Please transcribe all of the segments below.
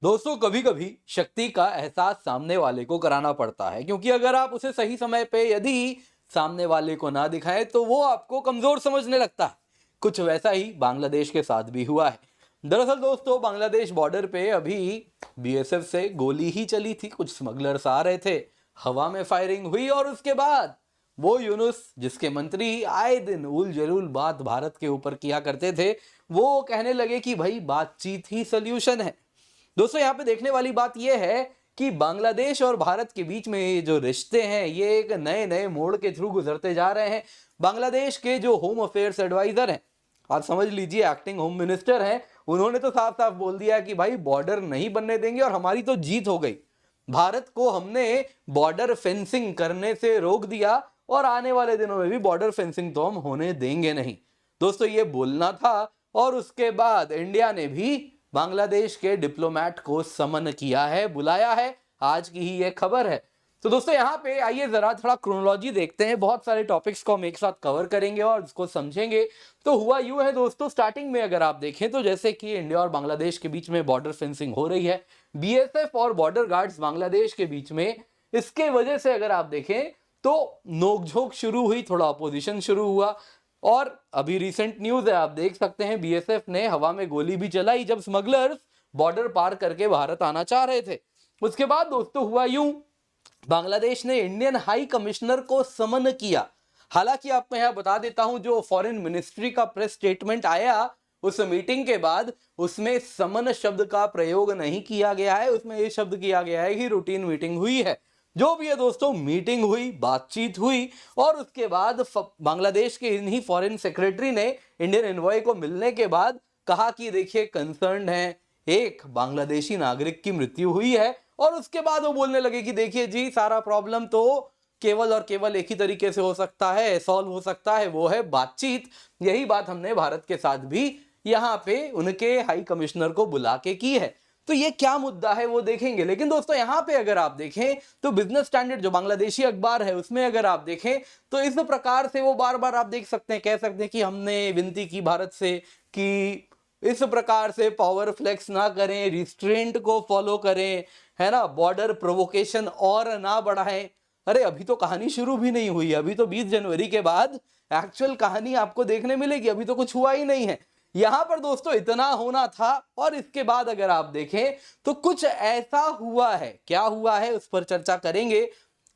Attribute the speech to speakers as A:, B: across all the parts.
A: दोस्तों कभी कभी शक्ति का एहसास सामने वाले को कराना पड़ता है, क्योंकि अगर आप उसे सही समय पे यदि सामने वाले को ना दिखाएं तो वो आपको कमजोर समझने लगता है। कुछ वैसा ही बांग्लादेश के साथ भी हुआ है। दरअसल दोस्तों, बांग्लादेश बॉर्डर पे अभी बीएसएफ से गोली ही चली थी। कुछ स्मगलर्स आ रहे थे, हवा में फायरिंग हुई और उसके बाद वो यूनुस, जिसके मंत्री आए दिन उल जलूल बात भारत के ऊपर किया करते थे, वो कहने लगे कि भाई बातचीत ही सोल्यूशन है। दोस्तों यहाँ पे देखने वाली बात यह है कि बांग्लादेश और भारत के बीच में ये जो रिश्ते हैं ये एक नए नए मोड़ के थ्रू गुजरते जा रहे हैं। बांग्लादेश के जो होम अफेयर्स एडवाइजर हैं, आप समझ लीजिए एक्टिंग होम मिनिस्टर हैं, उन्होंने तो साफ साफ बोल दिया कि भाई बॉर्डर नहीं बनने देंगे और हमारी तो जीत हो गई। भारत को हमने बॉर्डर फेंसिंग करने से रोक दिया और आने वाले दिनों में भी बॉर्डर फेंसिंग तो हम होने देंगे नहीं। दोस्तों ये बोलना था और उसके बाद इंडिया ने भी बांग्लादेश के डिप्लोमेट को समन किया है, बुलाया है। आज की ही ये खबर है। तो दोस्तों यहाँ पे आइए जरा थोड़ा क्रोनोलॉजी देखते हैं। बहुत सारे टॉपिक्स को हम एक साथ कवर करेंगे और इसको समझेंगे। तो हुआ यूं है दोस्तों, स्टार्टिंग में अगर आप देखें तो जैसे कि इंडिया और बांग्लादेश के बीच में बॉर्डर फेंसिंग हो रही है, बीएसएफ और बॉर्डर गार्ड्स बांग्लादेश के बीच में, इसके वजह से अगर आप देखें तो नोकझोंक शुरू हुई, थोड़ा अपोजिशन शुरू हुआ। और अभी रिसेंट न्यूज है, आप देख सकते हैं बीएसएफ ने हवा में गोली भी चलाई जब स्मगलर्स बॉर्डर पार करके भारत आना चाह रहे थे। उसके बाद दोस्तों हुआ यूं, बांग्लादेश ने इंडियन हाई कमिश्नर को समन किया। हालांकि आपको यहां बता देता हूं, जो फॉरेन मिनिस्ट्री का प्रेस स्टेटमेंट आया उस मीटिंग के बाद, उसमें समन शब्द का प्रयोग नहीं किया गया है। उसमें यह शब्द किया गया है कि रूटीन मीटिंग हुई है। जो भी है दोस्तों, मीटिंग हुई, बातचीत हुई और उसके बाद बांग्लादेश के इन्हीं फॉरेन सेक्रेटरी ने इंडियन एनवॉय को मिलने के बाद कहा कि देखिए कंसर्न है, एक बांग्लादेशी नागरिक की मृत्यु हुई है। और उसके बाद वो बोलने लगे कि देखिए जी, सारा प्रॉब्लम तो केवल और केवल एक ही तरीके से हो सकता है, सॉल्व हो सकता है, वो है बातचीत। यही बात हमने भारत के साथ भी यहाँ पे उनके हाई कमिश्नर को बुला के की है। तो ये क्या मुद्दा है वो देखेंगे। लेकिन दोस्तों यहाँ पे अगर आप देखें तो बिजनेस स्टैंडर्ड जो बांग्लादेशी अखबार है उसमें अगर आप देखें तो इस प्रकार से वो बार बार आप देख सकते हैं, कह सकते हैं कि हमने विनती की भारत से कि इस प्रकार से पावर फ्लेक्स ना करें, रिस्ट्रेंट को फॉलो करें, है ना, बॉर्डर प्रोवोकेशन और ना बढ़ाएं। अरे अभी तो कहानी शुरू भी नहीं हुई, अभी तो 20 जनवरी के बाद एक्चुअल कहानी आपको देखने मिलेगी, अभी तो कुछ हुआ ही नहीं है। यहां पर दोस्तों इतना होना था और इसके बाद अगर आप देखें तो कुछ ऐसा हुआ है। क्या हुआ है उस पर चर्चा करेंगे।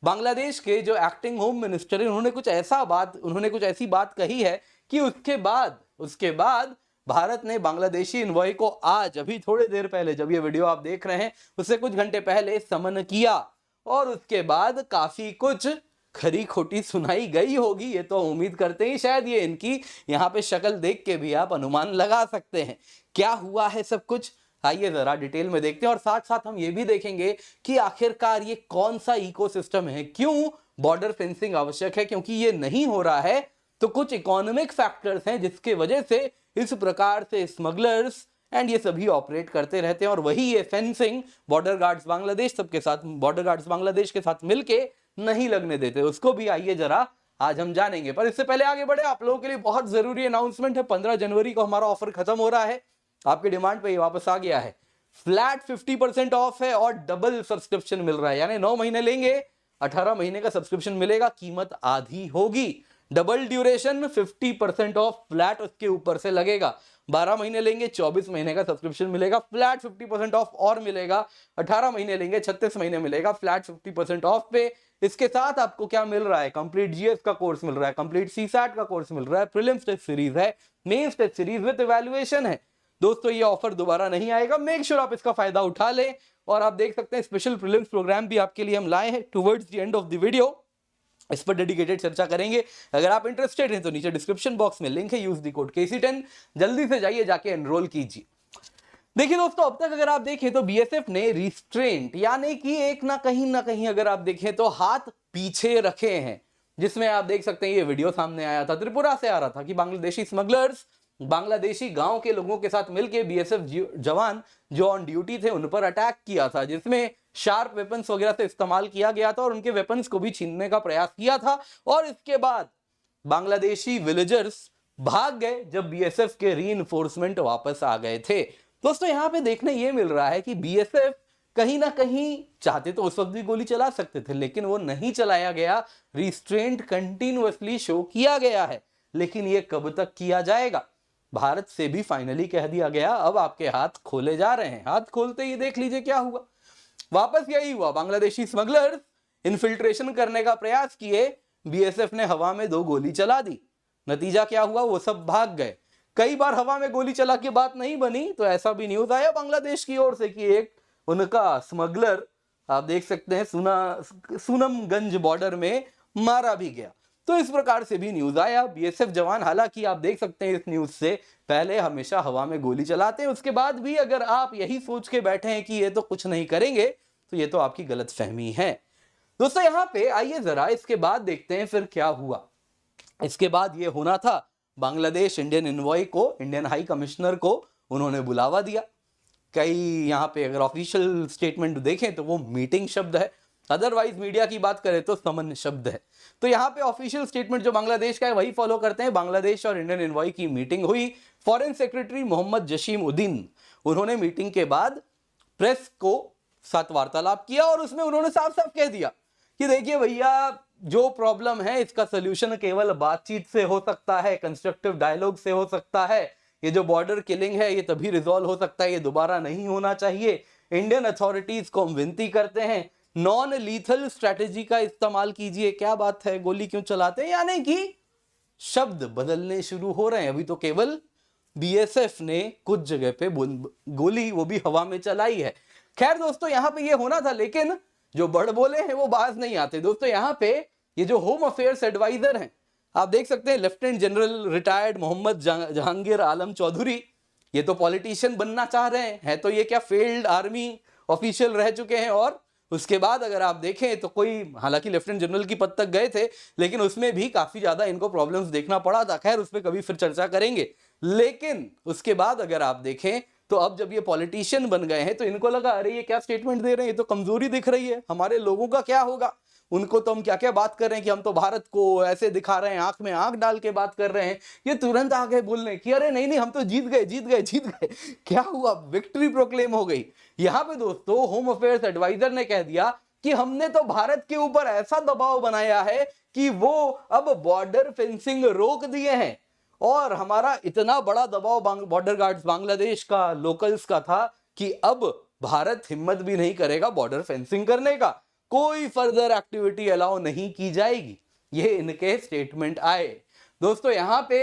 A: बांग्लादेश के जो एक्टिंग होम मिनिस्टर है उन्होंने कुछ ऐसी बात कही है कि उसके बाद भारत ने बांग्लादेशी इन्वॉय को आज, अभी थोड़ी देर पहले, जब ये वीडियो आप देख रहे हैं उससे कुछ घंटे पहले समन किया। और उसके बाद काफी कुछ खरी खोटी सुनाई गई होगी, ये तो उम्मीद करते हैं। शायद ये इनकी यहाँ पे शक्ल देख के भी आप अनुमान लगा सकते हैं क्या हुआ है सब कुछ। आइए जरा डिटेल में देखते हैं और साथ साथ हम ये भी देखेंगे कि आखिरकार ये कौन सा इकोसिस्टम है, क्यों बॉर्डर फेंसिंग आवश्यक है। क्योंकि ये नहीं हो रहा है तो कुछ इकोनॉमिक फैक्टर्स हैं जिसके वजह से इस प्रकार से स्मगलर्स एंड ये सभी ऑपरेट करते रहते हैं। और वही ये फेंसिंग बॉर्डर गार्ड्स बांग्लादेश सबके साथ, बॉर्डर गार्ड्स बांग्लादेश के साथ मिलके नहीं लगने देते, उसको भी आइए जरा आज हम जानेंगे। पर इससे पहले आगे बढ़े, आप लोगों के लिए बहुत जरूरी अनाउंसमेंट है। 15 जनवरी को हमारा ऑफर खत्म हो रहा है, आपके डिमांड पे ये वापस आ गया है। फ्लैट 50% ऑफ है और डबल सब्सक्रिप्शन मिल रहा है, यानी 9 महीने लेंगे 18 महीने का सब्सक्रिप्शन मिलेगा, कीमत आधी होगी। डबल ड्यूरेशन 50% ऑफ फ्लैट उसके ऊपर से लगेगा। 12 महीने लेंगे 24 महीने का सब्सक्रिप्शन मिलेगा, फ्लैट 50% ऑफ और मिलेगा। 18 महीने लेंगे 36 महीने मिलेगा, फ्लैट 50% ऑफ पे। इसके साथ आपको क्या मिल रहा है, कंप्लीट जीएस का कोर्स मिल रहा है, कंप्लीट सीसैट का कोर्स मिल रहा है, प्रीलिम्स टेस्ट सीरीज है, mains test series with evaluation है। दोस्तों ये ऑफर दोबारा नहीं आएगा, मेक श्योर आप इसका फायदा उठा लें। और आप देख सकते हैं स्पेशल प्रीलिम्स प्रोग्राम भी आपके लिए हम लाए हैं। Towards the end of the video इस पर डेडिकेटेड चर्चा करेंगे। अगर आप इंटरेस्टेड हैं तो नीचे डिस्क्रिप्शन बॉक्स में लिंक है, यूज द कोड KC10, जल्दी से जाइए जाके एनरोल कीजिए। देखिए दोस्तों, अब तक अगर आप देखें तो बीएसएफ ने रिस्ट्रेंट यानी कि एक ना कहीं अगर आप देखें तो हाथ पीछे रखे हैं, जिसमें आप देख सकते हैं ये वीडियो सामने आया था, त्रिपुरा से आ रहा था कि बांग्लादेशी स्मगलर्स बांग्लादेशी गांव के लोगों के साथ मिलकर बीएसएफ जवान जो ऑन ड्यूटी थे उन पर अटैक किया था, जिसमें शार्प वेपन्स वगैरह से इस्तेमाल किया गया था और उनके वेपन्स को भी छीनने का प्रयास किया था। और इसके बाद बांग्लादेशी विलेजर्स भाग गए जब बीएसएफ के रीइंफोर्समेंट वापस आ गए थे। दोस्तों यहाँ पे देखने ये मिल रहा है कि बीएसएफ कहीं ना कहीं चाहते तो उस वक्त भी गोली चला सकते थे, लेकिन वो नहीं चलाया गया। रिस्ट्रेंट कंटिन्यूअसली शो किया गया है, लेकिन ये कब तक किया जाएगा? भारत से भी फाइनली कह दिया गया अब आपके हाथ खोले जा रहे हैं। हाथ खोलते ही देख लीजिए क्या हुआ। वापस यही हुआ, बांग्लादेशी स्मगलर्स इन्फिल्ट्रेशन करने का प्रयास किए, बीएसएफ ने हवा में 2 गोली चला दी। नतीजा क्या हुआ? वो सब भाग गए। कई बार हवा में गोली चला के बात नहीं बनी तो ऐसा भी न्यूज आया बांग्लादेश की ओर से कि एक उनका स्मगलर आप देख सकते हैं सूनमगंज बॉर्डर में मारा भी गया। तो इस प्रकार से भी न्यूज आया। बीएसएफ जवान हालांकि आप देख सकते हैं इस न्यूज से पहले हमेशा हवा में गोली चलाते हैं, उसके बाद भी अगर आप यही सोच के बैठे हैं कि ये तो कुछ नहीं करेंगे तो ये तो आपकी गलतफहमी है। दोस्तों यहाँ पे आइए जरा इसके बाद देखते हैं फिर क्या हुआ। इसके बाद ये होना था, बांग्लादेश इंडियन एनवॉय को, इंडियन हाई कमिश्नर को उन्होंने बुलावा दिया। कई यहाँ पे अगर ऑफिशियल स्टेटमेंट देखें तो वो मीटिंग शब्द है, अदरवाइज मीडिया की बात करें तो समन शब्द है। तो यहाँ पे ऑफिशियल स्टेटमेंट जो बांग्लादेश का है वही फॉलो करते हैं। बांग्लादेश और इंडियन एनवॉय की मीटिंग हुई। फॉरेन सेक्रेटरी मोहम्मद जशीम उद्दीन उन्होंने मीटिंग के बाद प्रेस को साथ वार्तालाप किया और उसमें उन्होंने साफ साफ कह दिया कि देखिए भैया, जो प्रॉब्लम है इसका सोल्यूशन केवल बातचीत से हो सकता है, कंस्ट्रक्टिव डायलॉग से हो सकता है। ये जो बॉर्डर किलिंग है ये तभी रिजॉल्व हो सकता है, ये दोबारा नहीं होना चाहिए। इंडियन अथॉरिटीज को हम विनती करते हैं नॉन लीथल स्ट्रेटेजी का इस्तेमाल कीजिए। क्या बात है, गोली क्यों चलाते हैं? यानी कि शब्द बदलने शुरू हो रहे हैं। अभी तो केवल बीएसएफ ने कुछ जगह पे गोली वो भी हवा में चलाई है। खैर दोस्तों यहाँ पे ये होना था, लेकिन जो बड़ बोले हैं वो बाज नहीं आते। दोस्तों यहाँ पे ये जो होम अफेयर्स एडवाइजर हैं आप देख सकते हैं, lieutenant general retired Mohammad Jahangir Alam Chowdhury, ये तो पॉलिटिशियन बनना चाह रहे हैं। तो ये क्या फेल्ड आर्मी ऑफिशियल रह चुके हैं, और उसके बाद अगर आप देखें तो कोई, हालांकि लेफ्टिनेंट जनरल की पद तक गए थे लेकिन उसमें भी काफी ज्यादा इनको प्रॉब्लम्स देखना पड़ा था। खैर उस पर कभी फिर चर्चा करेंगे। लेकिन उसके बाद अगर आप देखें तो अब जब ये पॉलिटिशियन बन गए हैं तो इनको लगा अरे ये क्या स्टेटमेंट दे रहे हैं, ये तो कमजोरी दिख रही है, हमारे लोगों का क्या होगा। उनको तो हम क्या क्या बात कर रहे हैं कि हम तो भारत को ऐसे दिखा रहे हैं, आंख में आंख डाल के बात कर रहे हैं। ये तुरंत आ गए बोलने कि अरे नहीं नहीं हम तो जीत गए जीत गए जीत गए। क्या हुआ? विक्ट्री प्रोक्लेम हो गई। यहां पे दोस्तों होम अफेयर्स एडवाइजर ने कह दिया कि हमने तो भारत के ऊपर ऐसा दबाव बनाया है कि वो अब बॉर्डर फेंसिंग रोक दिए हैं, और हमारा इतना बड़ा दबाव बॉर्डर गार्ड्स बांग्लादेश का, लोकल्स का था कि अब भारत हिम्मत भी नहीं करेगा बॉर्डर फेंसिंग करने का, कोई फर्दर एक्टिविटी अलाउ नहीं की जाएगी। ये इनके स्टेटमेंट आए। दोस्तों यहां पे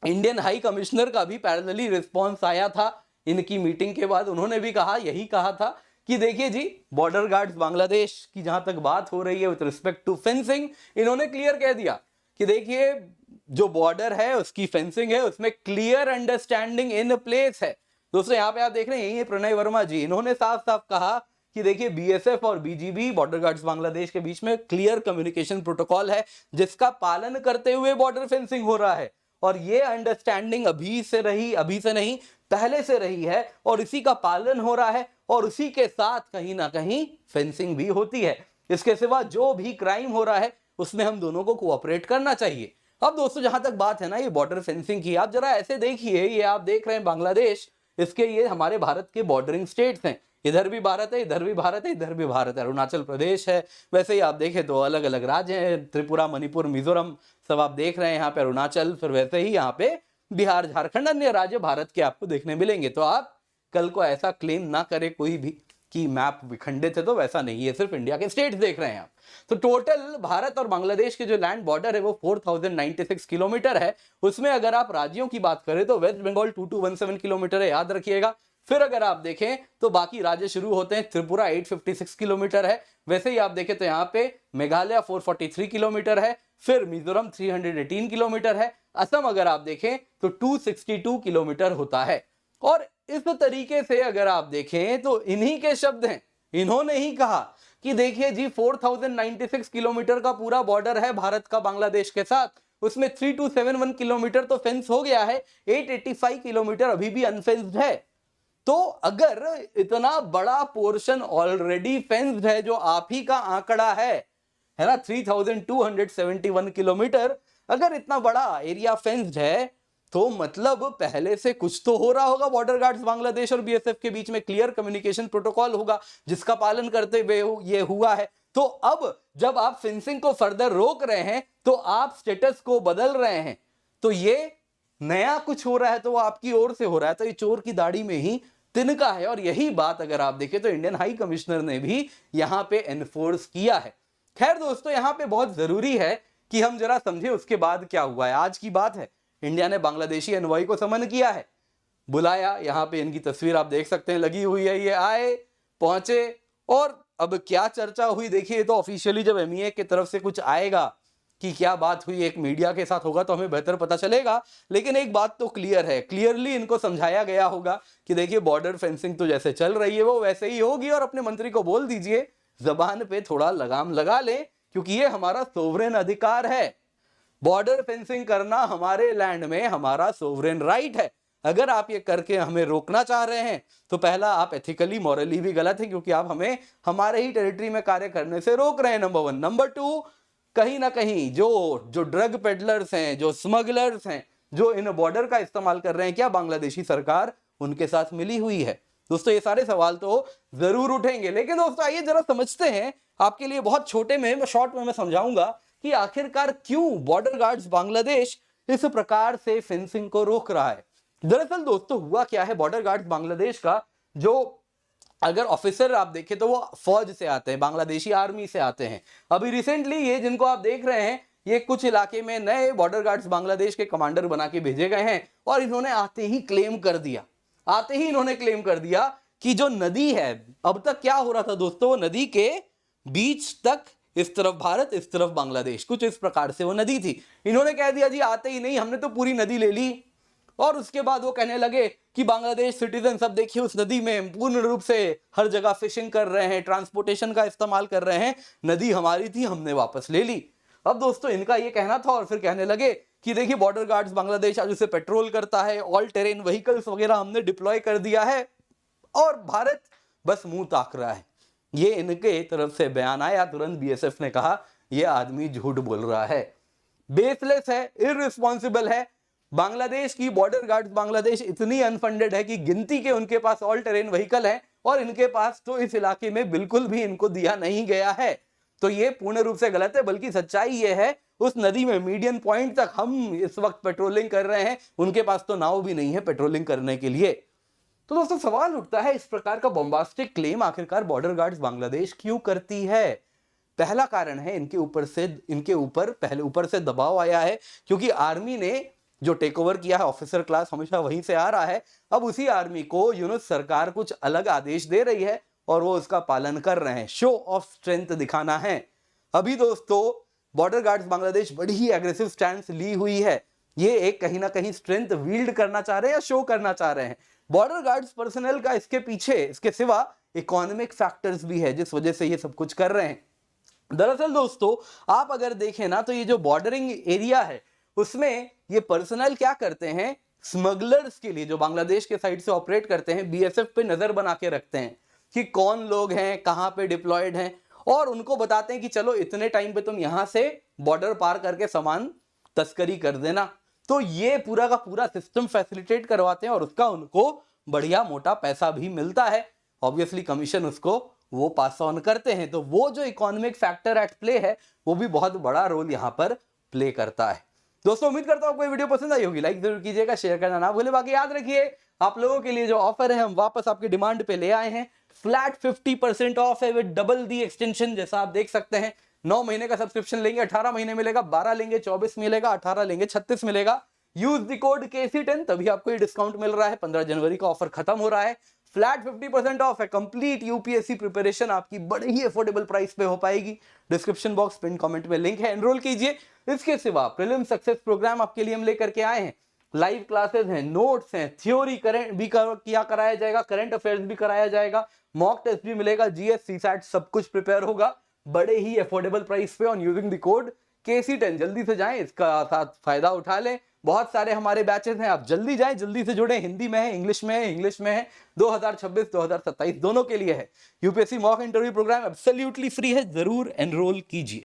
A: इंडियन हाई कमिश्नर का भी पैरेलली रिस्पॉन्स आया था इनकी मीटिंग के बाद। उन्होंने भी कहा, यही कहा था कि देखिए जी, बॉर्डर गार्ड्स बांग्लादेश की जहां तक बात हो रही है विद रिस्पेक्ट टू फेंसिंग, इन्होंने क्लियर कह दिया कि देखिए जो बॉर्डर है उसकी फेंसिंग है, उसमें क्लियर अंडरस्टैंडिंग इन प्लेस है। दोस्तों यहाँ पे आप देख रहे हैं, यही प्रणय वर्मा जी, इन्होंने साफ साफ कहा कि देखिए बीएसएफ और बीजीबी बॉर्डर गार्ड्स बांग्लादेश के बीच में क्लियर कम्युनिकेशन प्रोटोकॉल है जिसका पालन करते हुए बॉर्डर फेंसिंग हो रहा है, और ये अंडरस्टैंडिंग अभी से नहीं पहले से रही है, और इसी का पालन हो रहा है, और उसी के साथ कहीं ना कहीं फेंसिंग भी होती है। इसके सिवा जो भी क्राइम हो रहा है उसमें हम दोनों को कोऑपरेट करना चाहिए। अब दोस्तों जहां तक बात है ना ये बॉर्डर फेंसिंग की, आप जरा ऐसे देखिए, ये आप देख रहे हैं बांग्लादेश, इसके ये हमारे भारत के बॉर्डरिंग स्टेट्स हैं। इधर भी भारत है, इधर भी भारत है, इधर भी भारत है, अरुणाचल प्रदेश है। वैसे ही आप देखें तो अलग अलग राज्य हैं, त्रिपुरा, मणिपुर, मिजोरम, सब आप देख रहे हैं यहाँ पे, अरुणाचल, फिर वैसे ही यहाँ पे बिहार, झारखंड, अन्य राज्य भारत के आपको देखने मिलेंगे। तो आप कल को ऐसा क्लेम ना करे कोई भी कि मैप विखंडित है, तो वैसा नहीं है, सिर्फ इंडिया के स्टेट्स देख रहे हैं आप। तो टोटल भारत और बांग्लादेश के जो लैंड बॉर्डर है वो 4096 किलोमीटर है। उसमें अगर आप राज्यों की बात करें तो वेस्ट बंगाल 2217 किलोमीटर है, याद रखिएगा। फिर अगर आप देखें तो बाकी राज्य शुरू होते हैं, त्रिपुरा 856 किलोमीटर है। वैसे ही आप देखें तो यहाँ पे मेघालय 443 किलोमीटर है, फिर मिजोरम 318 किलोमीटर है, असम अगर आप देखें तो 262 किलोमीटर होता है। और इस तरीके से अगर आप देखें तो इन्हीं के शब्द हैं, इन्होंने ही कहा कि देखिए जी 4096 किलोमीटर का पूरा बॉर्डर है भारत का बांग्लादेश के साथ, उसमें 3271 किलोमीटर तो फेंस हो गया है, 885 किलोमीटर अभी भी अनफेंस्ड है। तो अगर इतना बड़ा पोर्शन ऑलरेडी फेंस्ड है, जो आप ही का आंकड़ा है ना, 3271 किलोमीटर, अगर इतना बड़ा एरिया फेंस्ड है तो मतलब पहले से कुछ तो हो रहा होगा बॉर्डर गार्ड्स बांग्लादेश और बीएसएफ के बीच में, क्लियर कम्युनिकेशन प्रोटोकॉल होगा जिसका पालन करते हुए ये हुआ है। तो अब जब आप फेंसिंग को फर्दर रोक रहे हैं तो आप स्टेटस को बदल रहे हैं, तो ये नया कुछ हो रहा है तो वो आपकी ओर से हो रहा है, तो ये चोर की दाढ़ी में ही तिनका है। और यही बात अगर आप देखें तो इंडियन हाई कमिश्नर ने भी यहां पे एनफोर्स किया है। खैर दोस्तों, यहां पे बहुत जरूरी है कि हम जरा समझे उसके बाद क्या हुआ है। आज की बात है, इंडिया ने बांग्लादेशी एनवॉय को समन किया है, बुलाया। यहां पे इनकी तस्वीर आप देख सकते हैं लगी हुई है। ये आए, पहुंचे, और अब क्या चर्चा हुई देखिए। तो ऑफिशियली जब एमईए की तरफ से कुछ आएगा कि क्या बात हुई, एक मीडिया के साथ होगा तो हमें बेहतर पता चलेगा। लेकिन एक बात तो क्लियर है, क्लियरली इनको समझाया गया होगा कि देखिए बॉर्डर फेंसिंग तो जैसे चल रही है वो वैसे ही होगी, और अपने मंत्री को बोल दीजिए जबान पे थोड़ा लगाम लगा ले, क्योंकि ये हमारा सोवरेन अधिकार है। बॉर्डर फेंसिंग करना हमारे लैंड में हमारा सोवरेन राइट है। अगर आप ये करके हमें रोकना चाह रहे हैं तो पहला आप एथिकली मॉरली भी गलत है, क्योंकि आप हमें हमारे ही टेरिटरी में कार्य करने से रोक रहे हैं, नंबर 1। नंबर 2, कहीं ना कहीं जो ड्रग पेडलर्स हैं, जो स्मगलर्स हैं, जो इन बॉर्डर का इस्तेमाल कर रहे हैं, क्या बांग्लादेशी सरकार उनके साथ मिली हुई है? दोस्तों ये सारे सवाल तो जरूर उठेंगे। लेकिन दोस्तों आइए जरा समझते हैं, आपके लिए बहुत छोटे में शॉर्ट में मैं समझाऊंगा कि आखिरकार क्यों बॉर्डर गार्ड्स बांग्लादेश इस प्रकार से फेंसिंग को रोक रहा है। दरअसल दोस्तों हुआ क्या है, बॉर्डर गार्ड्स बांग्लादेश का जो अगर ऑफिसर आप देखें तो वो फौज से आते हैं, बांग्लादेशी आर्मी से आते हैं। अभी रिसेंटली ये जिनको आप देख रहे हैं, ये कुछ इलाके में नए बॉर्डर गार्ड्स बांग्लादेश के कमांडर बना के भेजे गए हैं, और इन्होंने आते ही इन्होंने क्लेम कर दिया कि जो नदी है, अब तक क्या हो रहा था दोस्तों, वो नदी के बीच तक, इस तरफ भारत इस तरफ बांग्लादेश, कुछ इस प्रकार से वो नदी थी। इन्होंने कह दिया जी आते ही नहीं, हमने तो पूरी नदी ले ली। और उसके बाद वो कहने लगे कि बांग्लादेश सिटीजन सब देखिए उस नदी में पूर्ण रूप से हर जगह फिशिंग कर रहे हैं, ट्रांसपोर्टेशन का इस्तेमाल कर रहे हैं, नदी हमारी थी, हमने वापस ले ली। अब दोस्तों इनका ये कहना था, और फिर कहने लगे कि देखिए बॉर्डर गार्ड्स बांग्लादेश आज उसे पेट्रोल करता है, ऑल टेरेन व्हीकल्स वगैरह हमने डिप्लॉय कर दिया है, और भारत बस मुंह ताक रहा है। ये इनके तरफ से बयान आया, तुरंत बीएसएफ ने कहा ये आदमी झूठ बोल रहा है, बेसलेस है, इररिस्पॉन्सिबल है। बांग्लादेश की बॉर्डर गार्ड्स बांग्लादेश इतनी अनफंडेड है कि गिनती के उनके पास ऑल टेरेन व्हीकल है, और इनके पास तो इस इलाके में बिल्कुल भी इनको दिया नहीं गया है। तो ये पूर्ण रूप से गलत है। बल्कि सच्चाई ये है, उस नदी में मीडियन पॉइंट तक हम इस वक्त पेट्रोलिंग कर रहे हैं, उनके पास तो नाव भी नहीं है पेट्रोलिंग करने के लिए। तो दोस्तों सवाल उठता है, इस प्रकार का बॉम्बास्टिक क्लेम आखिरकार बॉर्डर गार्ड्स बांग्लादेश क्यों करती है? पहला कारण है इनके ऊपर ऊपर से दबाव आया है, क्योंकि आर्मी ने जो टेक ओवर किया है, ऑफिसर क्लास हमेशा वहीं से आ रहा है। अब उसी आर्मी को यूनुस सरकार कुछ अलग आदेश दे रही है, और वो उसका पालन कर रहे हैं, शो ऑफ स्ट्रेंथ दिखाना है। अभी दोस्तों बॉर्डर गार्ड्स बांग्लादेश बड़ी ही एग्रेसिव स्टैंड ली हुई है। ये एक कहीं ना कहीं स्ट्रेंथ विल्ड करना चाह रहे हैं या शो करना चाह रहे हैं। बॉर्डर गार्ड्स पर्सनल का इसके पीछे, इसके सिवा इकोनॉमिक फैक्टर्स भी है जिस वजह से ये सब कुछ कर रहे हैं। दरअसल दोस्तों आप अगर देखें ना, तो ये जो बॉर्डरिंग एरिया है उसमें ये पर्सनल क्या करते हैं, स्मगलर्स के लिए जो बांग्लादेश के साइड से ऑपरेट करते हैं, बीएसएफ पे नजर बना के रखते हैं कि कौन लोग हैं, कहां पे डिप्लॉयड हैं, और उनको बताते हैं कि चलो इतने टाइम पे तुम यहां से बॉर्डर पार करके सामान तस्करी कर देना। तो ये पूरा का पूरा सिस्टम फैसिलिटेट करवाते हैं, और उसका उनको बढ़िया मोटा पैसा भी मिलता है। ऑब्वियसली कमीशन उसको वो पास ऑन करते हैं। तो वो जो इकोनॉमिक फैक्टर एट प्ले है, वो भी बहुत बड़ा रोल यहां पर प्ले करता है। दोस्तों उम्मीद करता हूं आपको ये वीडियो पसंद आई होगी, लाइक जरूर कीजिएगा, शेयर करना ना भूलें। बाकी याद रखिए, आप लोगों के लिए जो ऑफर है हम वापस आपकी डिमांड पे ले आए हैं। फ्लैट 50% ऑफ है विद डबल दी एक्सटेंशन, जैसा आप देख सकते हैं। 9 महीने का सब्सक्रिप्शन लेंगे 18 महीने मिलेगा, 12 लेंगे 24 मिलेगा, 18 लेंगे 36 मिलेगा। यूज द कोड KC10 तभी आपको ये डिस्काउंट मिल रहा है। 15 जनवरी का ऑफर खत्म हो रहा है। फ्लैट 50% ऑफ है। कंप्लीट यूपीएससी प्रिपरेशन आपकी बड़े ही अफोर्डेबल प्राइस पे हो पाएगी। डिस्क्रिप्शन बॉक्स पिन कमेंट में लिंक है, एनरोल कीजिए। इसके सिवा प्रीलिम सक्सेस प्रोग्राम आपके लिए हम लेकर के आए हैं। लाइव क्लासेस हैं, नोट्स हैं, थ्योरी करंट भी किया कराया जाएगा, करंट अफेयर्स भी कराया जाएगा, मॉक टेस्ट भी मिलेगा, जीएस सीसैट सब कुछ प्रिपेयर होगा बड़े ही अफोर्डेबल प्राइस पे on using the code KC10। जल्दी से जाएं, इसका साथ फायदा उठा लें। बहुत सारे हमारे बैचेस हैं, आप जल्दी जाएं, जल्दी से जुड़े। हिंदी में है, इंग्लिश में है, 2026 2027 दोनों के लिए है। UPSC mock interview programme absolutely free है, जरूर एनरोल कीजिए।